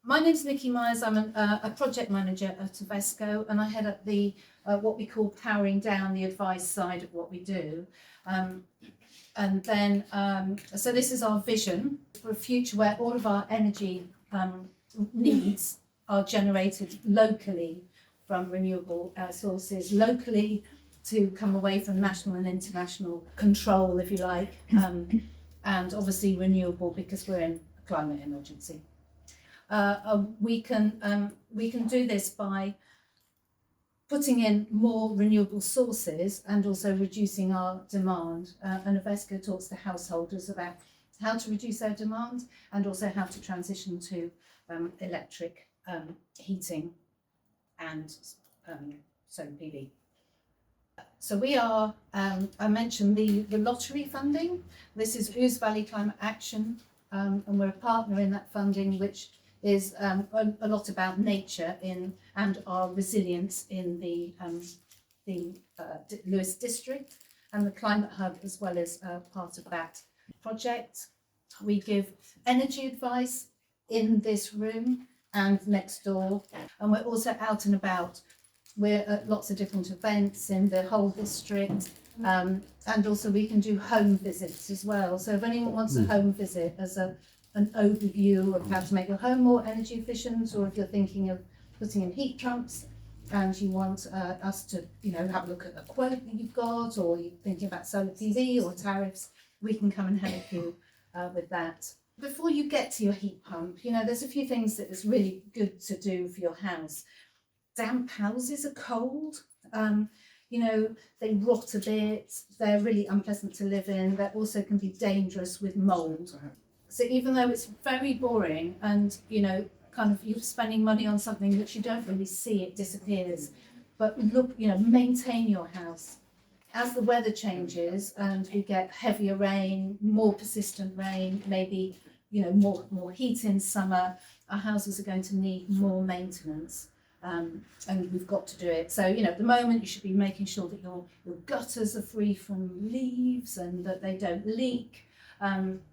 My name's Nicki Myers. I'm a project manager at Ovesco, and I head up the what we call powering down the advice side of what we do. So this is our vision for a future where all of our energy needs are generated locally from renewable sources, locally to come away from national and international control, if you like, and obviously renewable because we're in a climate emergency. We can do this by putting in more renewable sources and also reducing our demand. And Ovesco talks to householders about how to reduce their demand and also how to transition to electric heating and solar PV. So we are, I mentioned the lottery funding. This is Lewes Valley Climate Action, and we're a partner in that funding, which is a lot about nature and our resilience in the Lewes district, and the Climate Hub as well as part of that project. We give energy advice in this room and next door, and we're also out and about. We're at lots of different events in the whole district, and also we can do home visits as well. So if anyone wants a home visit as an overview of how to make your home more energy efficient, or if you're thinking of putting in heat pumps and you want us to, have a look at a quote that you've got, or you're thinking about solar PV or tariffs, we can come and help you with that. Before you get to your heat pump, there's a few things that is really good to do for your house. Damp houses are cold. They rot a bit. They're really unpleasant to live in. They also can be dangerous with mold. So even though it's very boring and, you're spending money on something which you don't really see, it disappears. But look, maintain your house. As the weather changes and we get heavier rain, more persistent rain, maybe, more heat in summer, our houses are going to need more maintenance. And we've got to do it. So, at the moment you should be making sure that your gutters are free from leaves and that they don't leak.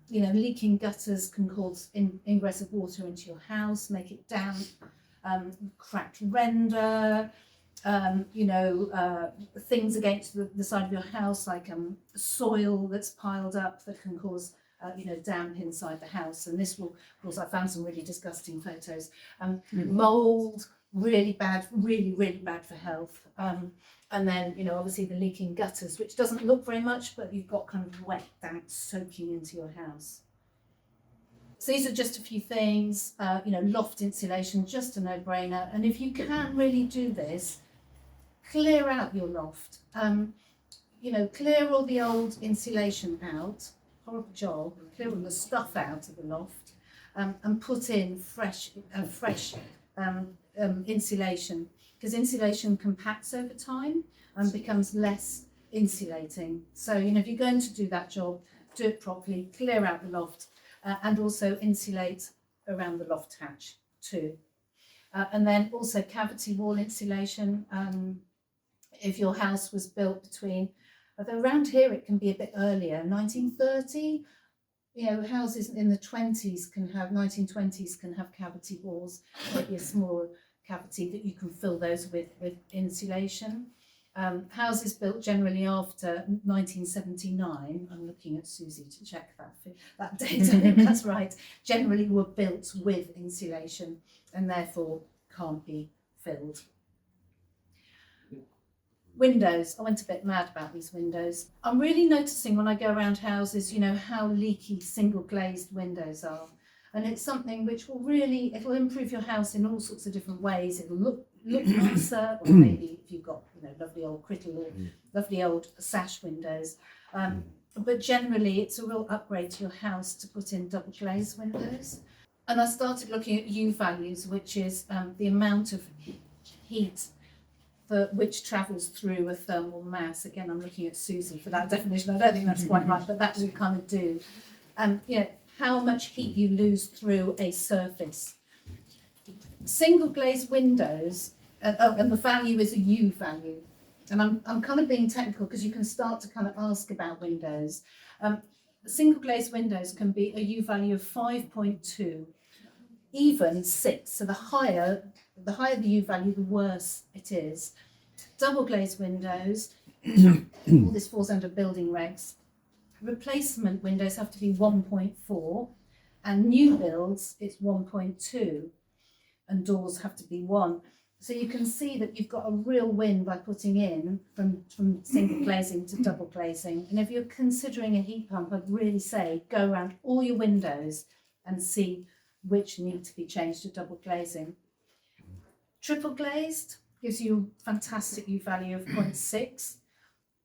Leaking gutters can cause ingress of water into your house, make it damp, cracked render, things against the side of your house like soil that's piled up that can cause damp inside the house. And this will, of course, I found some really disgusting photos. Mold, really bad, really, really bad for health. And then, obviously the leaking gutters, which doesn't look very much, but you've got kind of wet damp soaking into your house. So these are just a few things. Loft insulation, just a no-brainer. And if you can't really do this, clear out your loft. Clear all the old insulation out. Horrible job. Clear all the stuff out of the loft, and put in fresh insulation, because insulation compacts over time and becomes less insulating. So, if you're going to do that job, do it properly, clear out the loft, and also insulate around the loft hatch too. And then also cavity wall insulation. If your house was built between, although around here it can be a bit earlier, 1930, houses in the 1920s can have cavity walls, maybe a small cavity that you can fill those with insulation. Houses built generally after 1979, I'm looking at Susie to check that date, I think that's right, generally were built with insulation and therefore can't be filled. Windows, I went a bit mad about these windows. I'm really noticing when I go around houses, how leaky single glazed windows are. And it's something which will it'll improve your house in all sorts of different ways. It'll look nicer, or maybe if you've got, lovely old Crittall or lovely old sash windows. But generally it's a real upgrade to your house to put in double glazed windows. And I started looking at U values, which is the amount of heat which travels through a thermal mass. Again, I'm looking at Susie for that definition. I don't think that's quite right, but that will kind of do. How much heat you lose through a surface. Single glazed windows, and the value is a U value. And I'm kind of being technical because you can start to kind of ask about windows. Single glazed windows can be a U value of 5.2. even 6. So the higher the U value, the worse it is. Double glazed windows, all this falls under building regs. Replacement windows have to be 1.4, and new builds it's 1.2, and doors have to be 1. So you can see that you've got a real win by putting in from single glazing to double glazing. And if you're considering a heat pump, I'd really say go around all your windows and see which need to be changed to double glazing. Triple glazed gives you a fantastic U value of 0.6,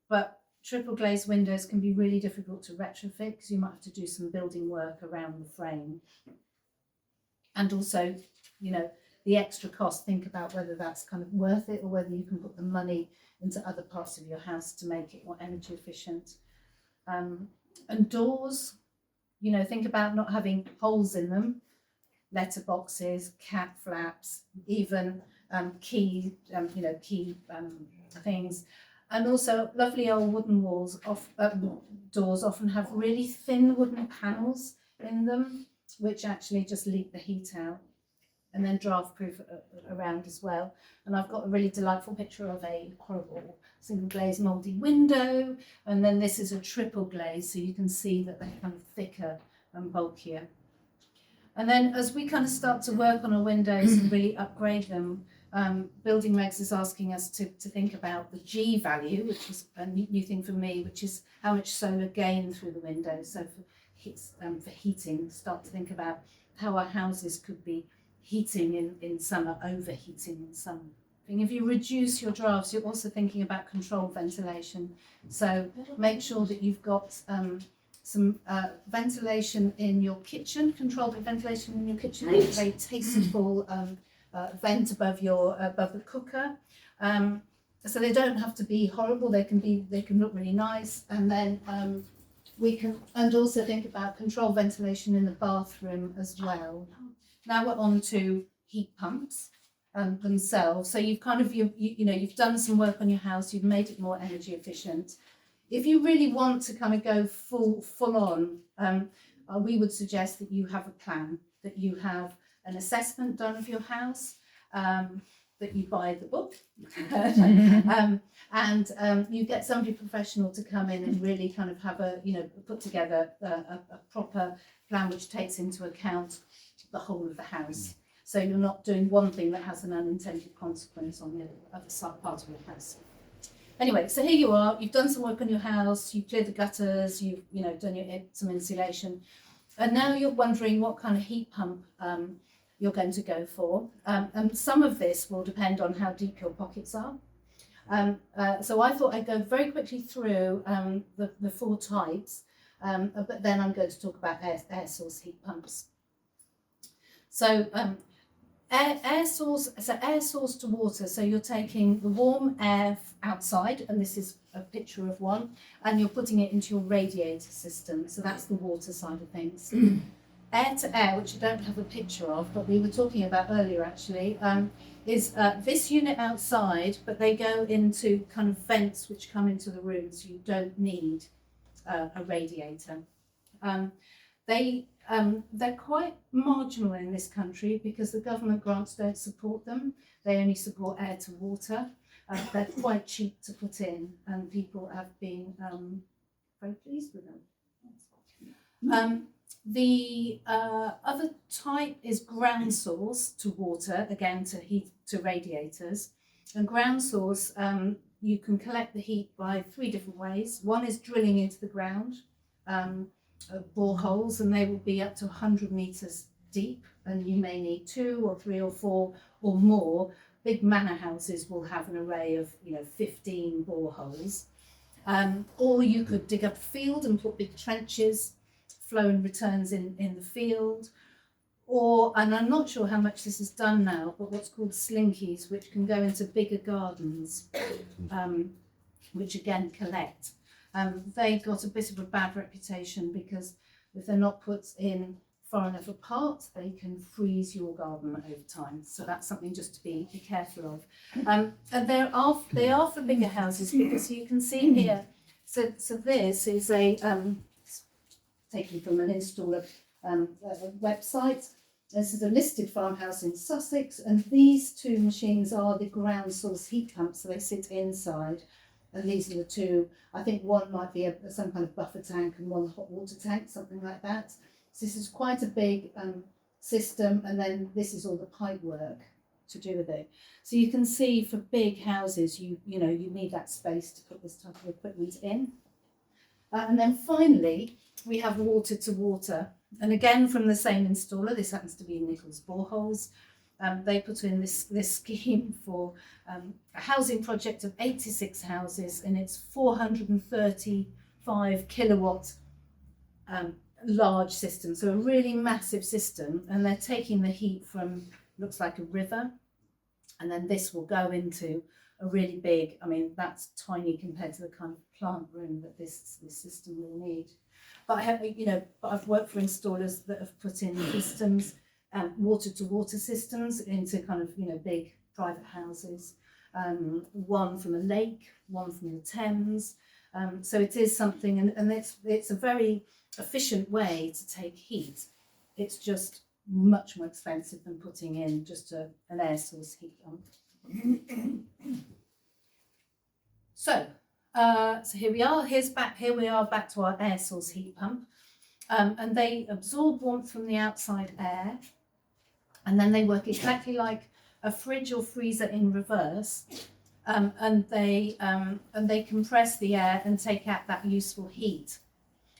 but triple glazed windows can be really difficult to retrofit because you might have to do some building work around the frame. And also, you know, the extra cost, think about whether that's kind of worth it or whether you can put the money into other parts of your house to make it more energy efficient. And doors, you know, think about not having holes in them, letterboxes, cat flaps, even key things. And also lovely old wooden doors often have really thin wooden panels in them, which actually just leak the heat out. And then draft proof around as well. And I've got a really delightful picture of a horrible single glazed mouldy window, and then this is a triple glaze, so you can see that they're kind of thicker and bulkier. And then as we kind of start to work on our windows and really upgrade them, building regs is asking us to think about the G value, which is a new thing for me, which is how much solar gain through the windows. So for heating, start to think about how our houses could be heating in summer, overheating in summer. If you reduce your drafts, you're also thinking about controlled ventilation. So make sure that you've got some ventilation in your kitchen, controlled ventilation in your kitchen, a very tasteful vent above the cooker. So they don't have to be horrible. They can look really nice. And then we can also think about controlled ventilation in the bathroom as well. Now we're on to heat pumps themselves. So you've kind of you've done some work on your house. You've made it more energy efficient. If you really want to kind of go full on, we would suggest that you have a plan, that you have an assessment done of your house, that you buy the book, and you get somebody professional to come in and really kind of have put together a proper plan which takes into account the whole of the house. So you're not doing one thing that has an unintended consequence on the other side part of your house. Anyway, so here you are, you've done some work on your house, you've cleared the gutters, you've done some insulation, and now you're wondering what kind of heat pump you're going to go for. And some of this will depend on how deep your pockets are. So I thought I'd go very quickly through the 4 types, but then I'm going to talk about air source heat pumps. So air source to water. So you're taking the warm air outside, and this is a picture of one, and you're putting it into your radiator system. So that's the water side of things. Air to air, which I don't have a picture of, but we were talking about earlier actually, is this unit outside, but they go into kind of vents which come into the room, so you don't need a radiator. They're quite marginal in this country because the government grants don't support them. They only support air to water. They're quite cheap to put in, and people have been very pleased with them. The other type is ground source to water, again to radiators. And ground source, you can collect the heat by 3 different ways. One is drilling into the ground, boreholes, and they will be up to 100 meters deep, and you may need 2 or 3 or 4 or more. Big manor houses will have an array of 15 boreholes. Or you could dig up a field and put big trenches, flow and returns in the field. And I'm not sure how much this is done now, but what's called slinkies, which can go into bigger gardens, which again collect. They got a bit of a bad reputation because if they're not put in far enough apart, they can freeze your garden over time. So that's something just to be careful of. And they are for bigger houses, because you can see here. So this is a taken from an installer website. This is a listed farmhouse in Sussex, and these two machines are the ground source heat pumps, so they sit inside. And these are the two. I think one might be some kind of buffer tank and one hot water tank, something like that. So this is quite a big system, and then this is all the pipe work to do with it. So you can see for big houses, you need that space to put this type of equipment in. And then finally, we have water to water. And again, from the same installer, this happens to be Nichols Boreholes. They put in this scheme for a housing project of 86 houses, and it's 435 kilowatt large system, so a really massive system. And they're taking the heat from, looks like a river, and then this will go into a really big, I mean, that's tiny compared to the kind of plant room that this system will need. But I have, I've worked for installers that have put in systems, water to water systems into kind of, big private houses. One from a lake, one from the Thames. So it is something, and it's a very efficient way to take heat. It's just much more expensive than putting in just an air source heat pump. So here we are. Here we are back to our air source heat pump, and they absorb warmth from the outside air, and then they work exactly like a fridge or freezer in reverse, and they compress the air and take out that useful heat.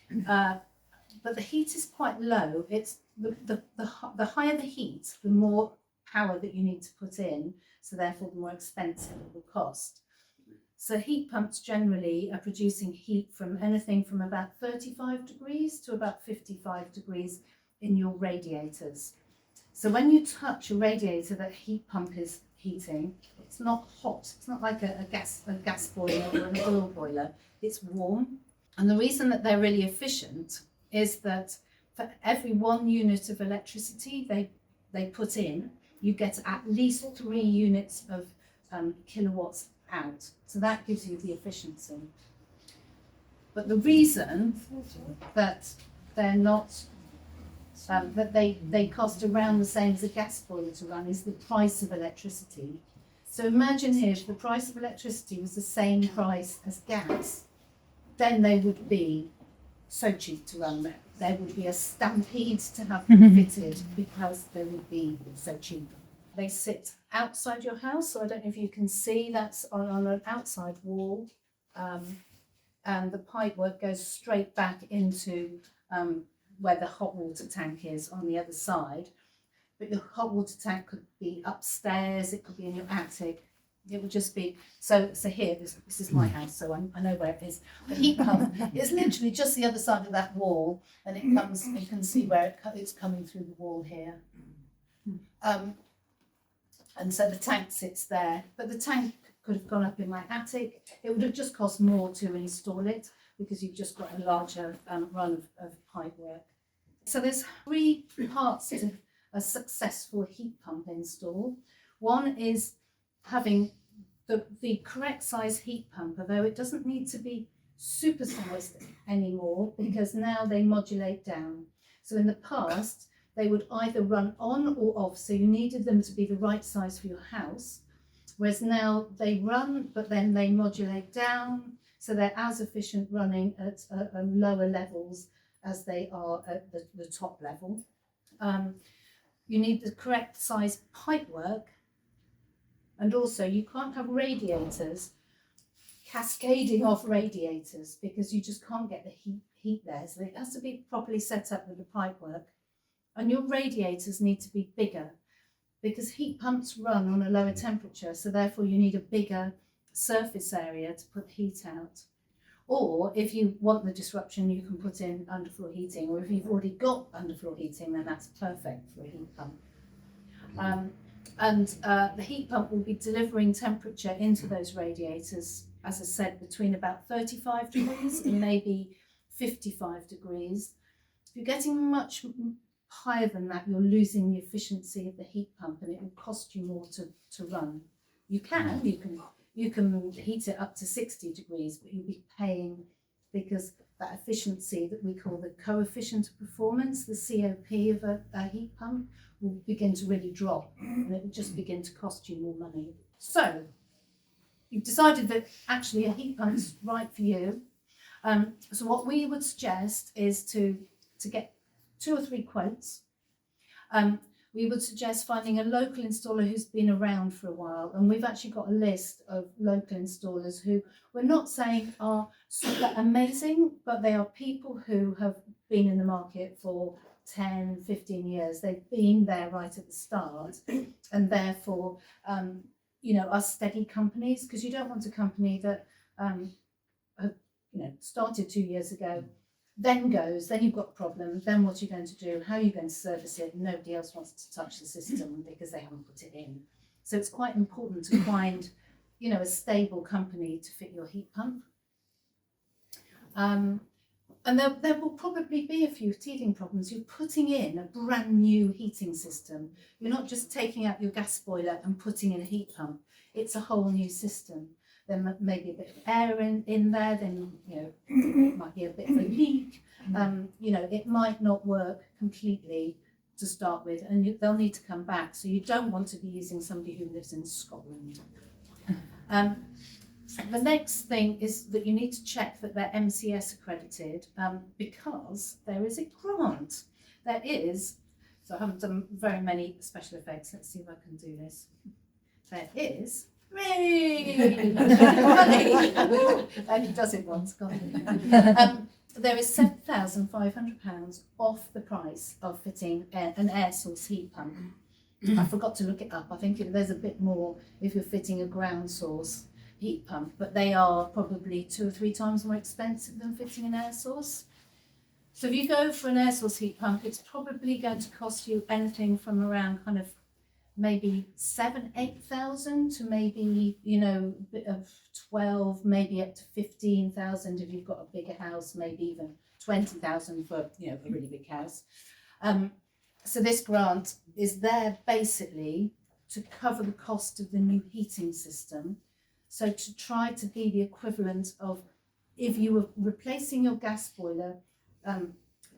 But the heat is quite low. It's the higher the heat, the more power that you need to put in, so therefore the more expensive it will cost. So heat pumps generally are producing heat from anything from about 35 degrees to about 55 degrees in your radiators. So when you touch a radiator that heat pump is heating, it's not hot. It's not like a gas boiler or an oil boiler. It's warm. And the reason that they're really efficient is that for every 1 unit of electricity they put in, you get at least 3 units of kilowatts out. So that gives you the efficiency. But the reason that they're not, that they cost around the same as a gas boiler to run is the price of electricity. So imagine here, if the price of electricity was the same price as gas, then they would be so cheap to run. There would be a stampede to have them fitted because they would be so cheap. They sit outside your house, so I don't know if you can see, that's on an outside wall, and the pipe work goes straight back into where the hot water tank is on the other side. But your hot water tank could be upstairs, it could be in your attic. It would just be, so here, this is my house, so I know where it is. The heat pump is literally just the other side of that wall, and it comes, you can see where it's coming through the wall here. And so the tank sits there, but the tank could have gone up in my attic. It would have just cost more to install it because you've just got a larger run of pipe work. So there's 3 parts to a successful heat pump install. One is having the correct size heat pump, although it doesn't need to be supersized anymore because now they modulate down. So in the past, they would either run on or off, so you needed them to be the right size for your house, whereas now they run, but then they modulate down, so they're as efficient running at lower levels as they are at the top level. You need the correct size pipework, and also you can't have radiators cascading off radiators because you just can't get the heat there, so it has to be properly set up with the pipework. And your radiators need to be bigger because heat pumps run on a lower temperature, so therefore you need a bigger surface area to put heat out. Or if you want the disruption, you can put in underfloor heating, or if you've already got underfloor heating, then that's perfect for a heat pump. The heat pump will be delivering temperature into those radiators, as I said, between about 35 degrees and maybe 55 degrees. If you're getting much higher than that, you're losing the efficiency of the heat pump, and it will cost you more to run. You can heat it up to 60 degrees, but you'll be paying because that efficiency that we call the coefficient of performance, the COP of a heat pump, will begin to really drop, and it will just begin to cost you more money. So you've decided that actually a heat pump is right for you. So what we would suggest is to get 2 or 3 quotes. We would suggest finding a local installer who's been around for a while, and we've actually got a list of local installers who we're not saying are super amazing, but they are people who have been in the market for 10, 15 years. They've been there right at the start, and therefore, are steady companies, because you don't want a company that started 2 years ago, then goes, then you've got a problem, then what are you going to do? How are you going to service it? Nobody else wants to touch the system because they haven't put it in. So it's quite important to find, a stable company to fit your heat pump. And there will probably be a few teething problems. You're putting in a brand new heating system. You're not just taking out your gas boiler and putting in a heat pump. It's a whole new system. There may be a bit of air in there, then it might be a bit of a leak. It might not work completely to start with, and they'll need to come back. So you don't want to be using somebody who lives in Scotland. The next thing is that you need to check that they're MCS accredited, because there is a grant. There is, so I haven't done very many special effects. Let's see if I can do this. There is. Hooray! Only does it once, can't it? There is £7,500 off the price of fitting an air source heat pump. I forgot to look it up. I think there's a bit more if you're fitting a ground source heat pump, but they are probably 2 or 3 times more expensive than fitting an air source. So if you go for an air source heat pump, it's probably going to cost you anything from around kind of maybe 7,000-8,000 to maybe, a bit of 12, maybe up to 15,000 if you've got a bigger house, maybe even 20,000 for, a really big house. So this grant is there basically to cover the cost of the new heating system. So to try to be the equivalent of if you were replacing your gas boiler,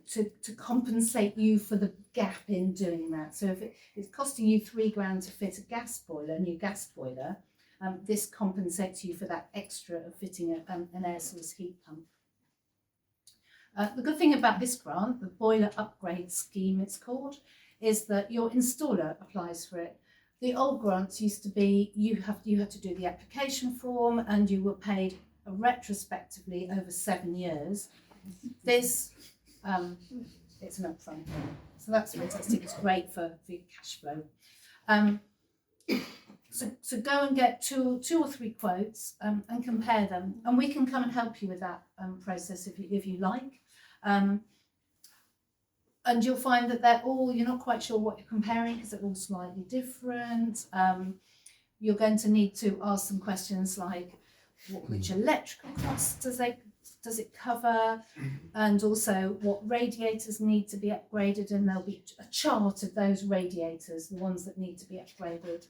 to compensate you for the gap in doing that. So if it's costing you £3,000 to fit a gas boiler, a new gas boiler, this compensates you for that extra of fitting an air source heat pump. The good thing about this grant, the boiler upgrade scheme it's called, is that your installer applies for it. The old grants used to be you have to do the application form and you were paid retrospectively over 7 years. This it's an upfront, so that's fantastic. It's great for your cash flow. So go and get two or 3 quotes and compare them, and we can come and help you with that process if you like. And you'll find that you're not quite sure what you're comparing because they're all slightly different. You're going to need to ask some questions like, which electrical costs does it cover, and also what radiators need to be upgraded, and there'll be a chart of those radiators, the ones that need to be upgraded.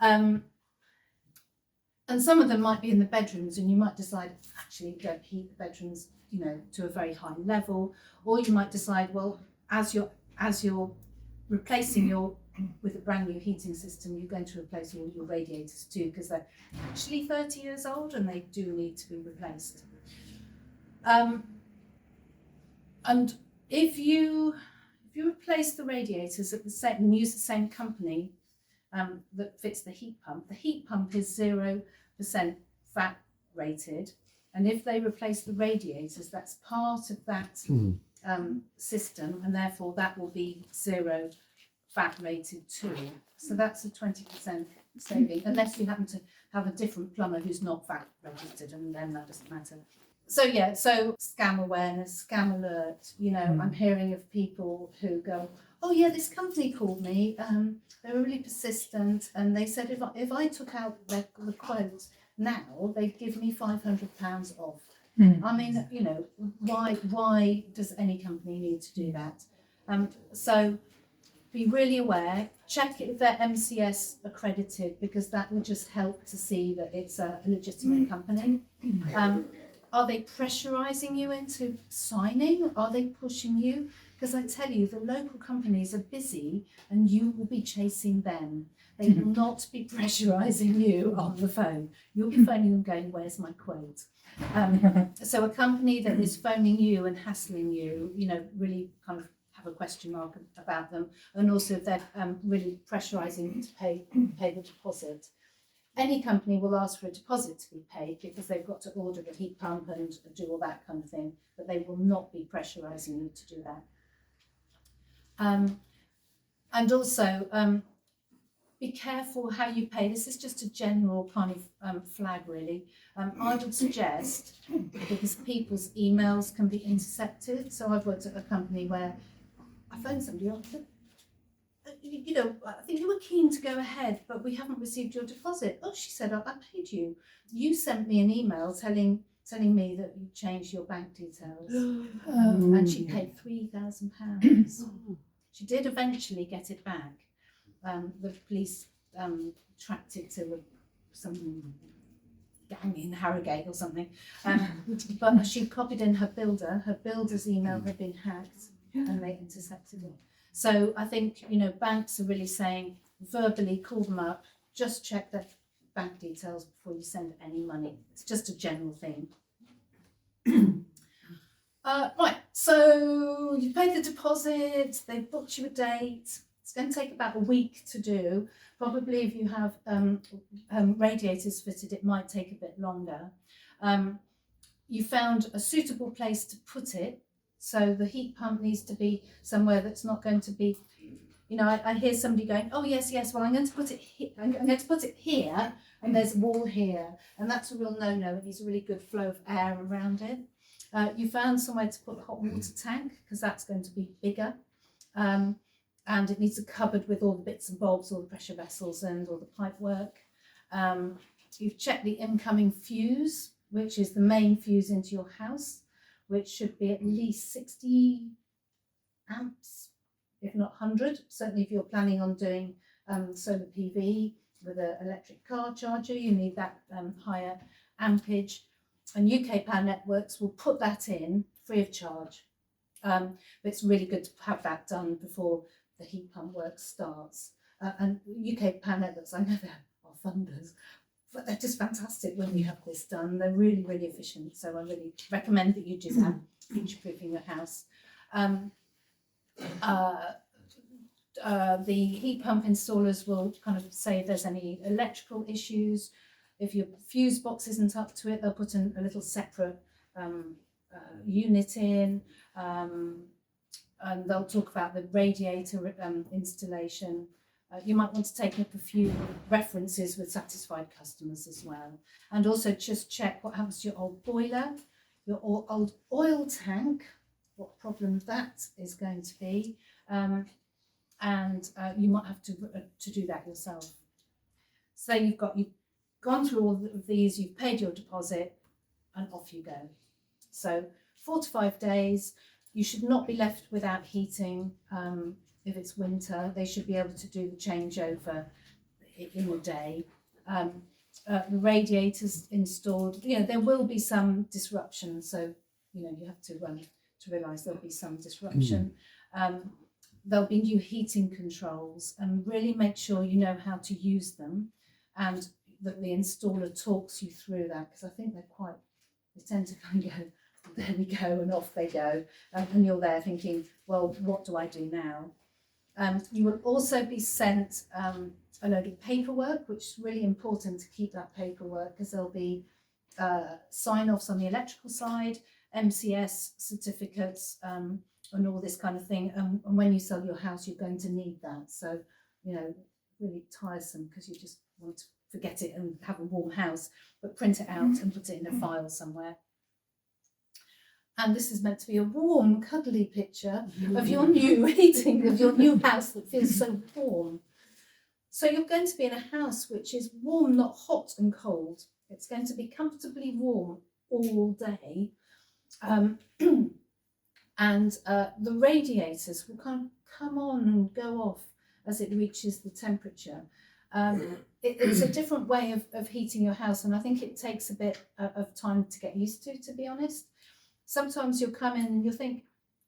And some of them might be in the bedrooms, and you might decide actually don't heat the bedrooms to a very high level, or you might decide, well, as you're replacing with a brand new heating system, you're going to replace all your radiators too, because they're actually 30 years old and they do need to be replaced. And if you replace the radiators at the same and use the same company that fits the heat pump is 0% fat rated, and if they replace the radiators, that's part of that system, and therefore that will be 0 fat rated too. So that's a 20% saving, unless you happen to have a different plumber who's not fat registered, and then that doesn't matter. So scam awareness, scam alert. I'm hearing of people who go, oh yeah, this company called me. They were really persistent, and they said if I took out the quote now, they'd give me £500 off. I mean, why does any company need to do that? So be really aware. Check if they're MCS accredited, because that will just help to see that it's a legitimate company. Are they pressurising you into signing? Are they pushing you? Because I tell you, the local companies are busy and you will be chasing them. They will not be pressurising you on the phone. You'll be phoning them going, where's my quote? So a company that is phoning you and hassling you, really kind of have a question mark about them. And also if they're really pressurising you to pay the deposit. Any company will ask for a deposit to be paid because they've got to order the heat pump and do all that kind of thing, but they will not be pressurising you to do that. And also, be careful how you pay. This is just a general kind of flag, really. I would suggest, because people's emails can be intercepted, so I've worked at a company where I phoned somebody up, I think you were keen to go ahead, but we haven't received your deposit. Oh, she said, I paid you. You sent me an email telling me that you changed your bank details. And she paid £3,000. She did eventually get it back. The police tracked it to some gang in Harrogate or something. But she copied in her builder. Her builder's email had been hacked and they intercepted it. So I think, banks are really saying, verbally call them up, just check their bank details before you send any money. It's just a general thing. Right, so you paid the deposit, they've booked you a date. It's going to take about a week to do. Probably if you have radiators fitted, it might take a bit longer. You found a suitable place to put it. So the heat pump needs to be somewhere that's not going to be, I hear somebody going, oh yes, well I'm going to put it here, I'm going to put it here, and there's a wall here, and that's a real no-no. It needs a really good flow of air around it. You found somewhere to put a hot water tank, because that's going to be bigger, and it needs a cupboard with all the bits and bobs, all the pressure vessels and all the pipe work. You've checked the incoming fuse, which is the main fuse into your house, which should be at least 60 amps, if not 100. Certainly if you're planning on doing solar PV with an electric car charger, you need that higher ampage. And UK Power Networks will put that in free of charge. But it's really good to have that done before the heat pump work starts. And UK Power Networks, I know they're our funders, but they're just fantastic when you have this done. They're really, really efficient. So I really recommend that you do that, future-proofing your house. The heat pump installers will kind of say if there's any electrical issues. If your fuse box isn't up to it, they'll put in a little separate unit in. And they'll talk about the radiator installation. You might want to take up a few references with satisfied customers as well. And also just check what happens to your old boiler, your old oil tank, what problem that is going to be. And you might have to do that yourself. So you've gone through all of these, you've paid your deposit, and off you go. So 4 to 5 days. You should not be left without heating. If it's winter, they should be able to do the changeover in a day. The radiators installed, there will be some disruption. So, you have to realise there'll be some disruption. There'll be new heating controls, and really make sure you know how to use them, and that the installer talks you through that, because I think they tend to kind of go, there we go, and off they go. And you're there thinking, well, what do I do now? You will also be sent a load of paperwork, which is really important to keep that paperwork, because there'll be sign-offs on the electrical side, MCS certificates, and all this kind of thing. And when you sell your house, you're going to need that. So, really tiresome, because you just want to forget it and have a warm house, but print it out and put it in a file somewhere. And this is meant to be a warm, cuddly picture of your new heating, of your new house that feels so warm. So you're going to be in a house which is warm, not hot and cold. It's going to be comfortably warm all day. And the radiators will kind of come on and go off as it reaches the temperature. It's a different way of heating your house, and I think it takes a bit of time to get used to be honest. Sometimes you'll come in and you'll think,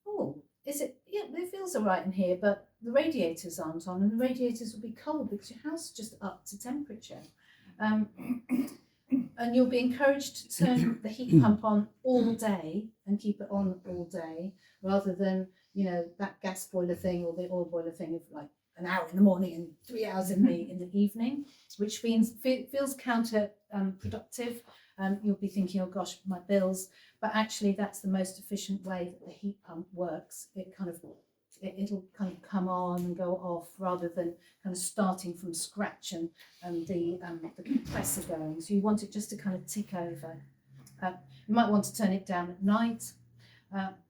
oh, is it, yeah, it feels all right in here, but the radiators aren't on, and the radiators will be cold because your house is just up to temperature. And you'll be encouraged to turn the heat pump on all day and keep it on all day, rather than, you know, that gas boiler thing or the oil boiler thing of like an hour in the morning and 3 hours in the evening, which feels counterproductive. You'll be thinking, oh gosh, my bills, but actually that's the most efficient way that the heat pump works. It'll kind of come on and go off rather than kind of starting from scratch and the compressor going. So you want it just to kind of tick over. You might want to turn it down at night.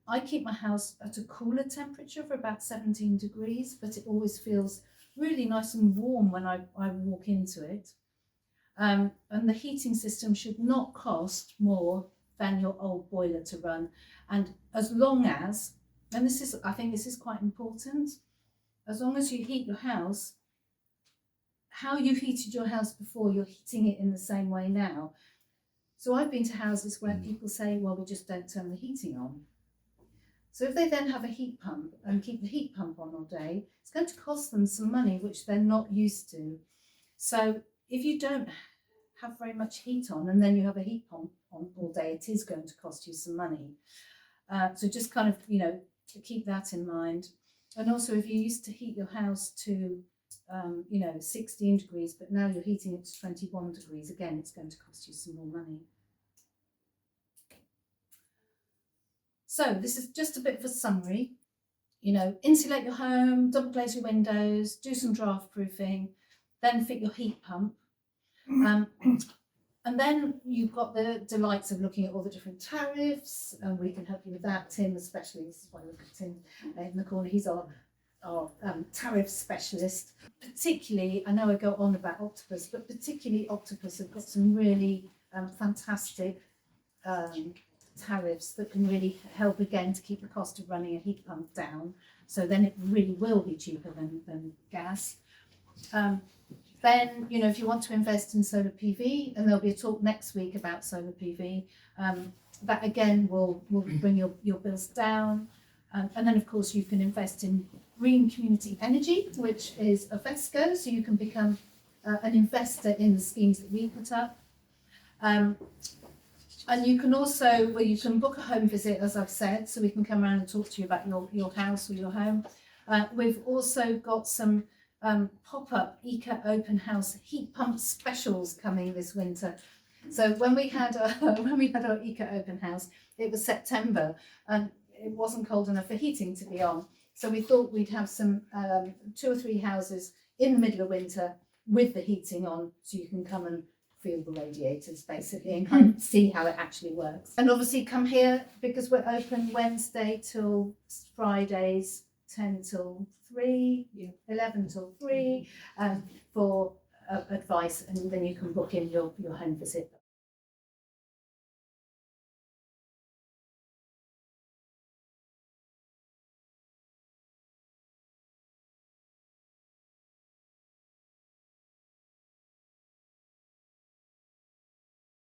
I keep my house at a cooler temperature for about 17 degrees, but it always feels really nice and warm when I walk into it. And the heating system should not cost more than your old boiler to run. And as long as, and I think this is quite important, as long as you heat your house, how you heated your house before, you're heating it in the same way now. So I've been to houses where people say, well, we just don't turn the heating on. So if they then have a heat pump and keep the heat pump on all day, it's going to cost them some money, which they're not used to. So if you don't have very much heat on and then you have a heat pump on all day, it is going to cost you some money. So just kind of, you know, to keep that in mind. And also if you used to heat your house to, 16 degrees, but now you're heating it to 21 degrees, again, it's going to cost you some more money. So this is just a bit of a summary. You know, insulate your home, double glaze your windows, do some draft proofing, then fit your heat pump. And then you've got the delights of looking at all the different tariffs, and we can help you with that. Tim especially, this is why I look at Tim in the corner, he's our tariff specialist. Particularly, I know I go on about Octopus, but particularly Octopus have got some really fantastic tariffs that can really help again to keep the cost of running a heat pump down. So then it really will be cheaper than gas. Then, you know, if you want to invest in solar PV, and there'll be a talk next week about solar PV, that again will bring your bills down. And then, of course, you can invest in green community energy, which is Ovesco, so you can become an investor in the schemes that we put up. And you can also, you can book a home visit, as I've said, so we can come around and talk to you about your house or your home. We've also got some pop-up Eco Open House heat pump specials coming this winter. So when we had our Eco Open House, it was September and it wasn't cold enough for heating to be on. So we thought we'd have some 2 or 3 houses in the middle of winter with the heating on, so you can come and feel the radiators basically and kind of see how it actually works. And obviously come here because we're open Wednesday till Fridays 10 till 3, 11 till 3 for advice, and then you can book in your home visit